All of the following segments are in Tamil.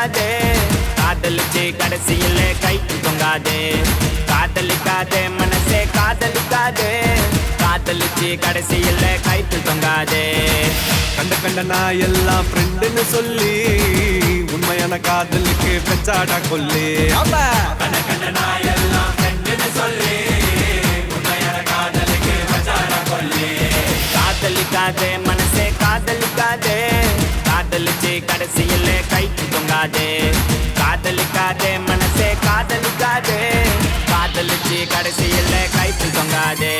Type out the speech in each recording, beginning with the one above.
காதலிக்காதே காதலிச்சு கடைசியில கைக்கு தொங்காதே காதலிக்காதே மனசே காதலிக்காதே காதலிச்சு கடைசியில கைக்கு தொங்காதே கண்ட கண்ட நான் எல்லாம் ஃப்ரெண்டுன்னு சொல்லி உண்மையான காதலுக்கு பெச்சாடா கொல்லி கண்ட கண்ட நான் எல்லாம் ஃப்ரெண்டுன்னு சொல்லி உண்மையான காதலுக்கு பெச்சாடா கொல்லி காதலிக்காதே மனசே காதலிக்காதே காதலிச்சு கடைசியில கைக்கு தொங்காதே காதலிக்காதே மனசே காதலிக்காதே காதலிச்சு கடைசியில கைக்கு தொங்காதே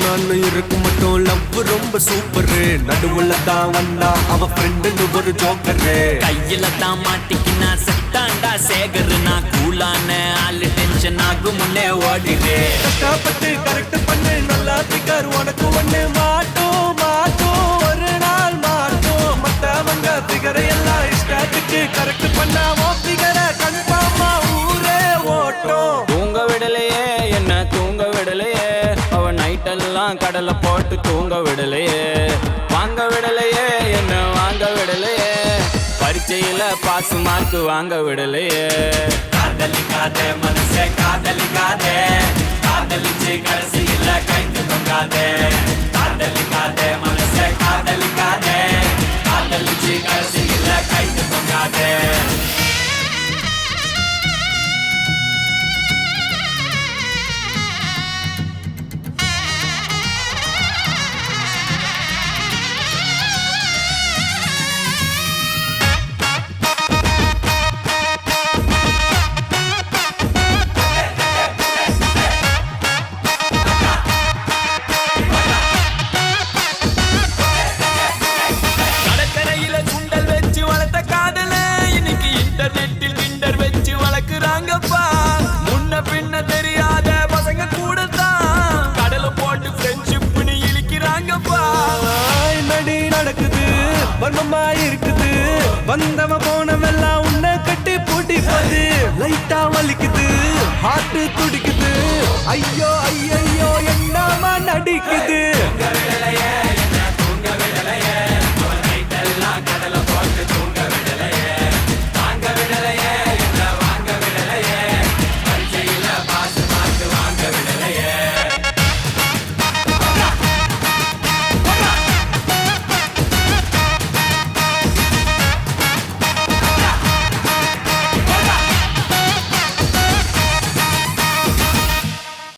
நானும் இருக்கும் மட்டும் லவ் ரொம்ப சூப்பரு நடுவுல தான் வந்தா அவ ஃப்ரெண்டுன்னு ஒரு ஜோக்கரு கையில தான் மாட்டிக்கினா செத்தாண்டா சேகரு நான் கூலான ஆளு டென்ஷன் ஆகும் முன்னே ஓடிடு கஷ்டப்பட்டு கரெக்ட் பண்ணு நல்லா பிகர் உனக்கு ஒண்ணு மாட்டோம் மாட்டோம் ஒரு நாள் மாட்டோம் மத்தவங்க பிகரை எல்லாம் இஷ்டத்துக்கு கரெக்ட் பண்ணாமோ பிகரை கன்ஃபார்மா ஊரே ஓட்டும் தூங்க விடலையே என்ன தூங்க விடலையே அவ நைட்டெல்லாம் கடலை போட்டு தூங்க விடலையே வாங்க விடலையே என்ன வாங்க விடலையே பரீட்சையில பாஸ் மார்க் வாங்க விடலையே காதலிக்காதே மனசே காதலிக்காதே காதலிச்சு கடைசியில கைக்கு தொங்காதே காதலிக்காதே மனசே காதலிக்காதே காதலிச்சு கடைசியில கைக்கு தொங்காதே இன்டர்நெட்டில் கிண்டர் வச்சு வளர்க்குறாங்கப்பா முன்ன பின்ன தெரியாத பசங்க கூட தான் கடல போட்டு ஃப்ரெண்ட்ஷிப்னு இழிக்கிறாங்கப்பா என்னடி நடக்குது வர்மமா இருக்குது வந்தவ போனவெல்லாம் உன்னை கட்டி பூட்டிப்பது லைட்டா வலிக்குது ஹார்ட் துடிக்குது ஐயோ ஐயோ என்னமா நடிக்குது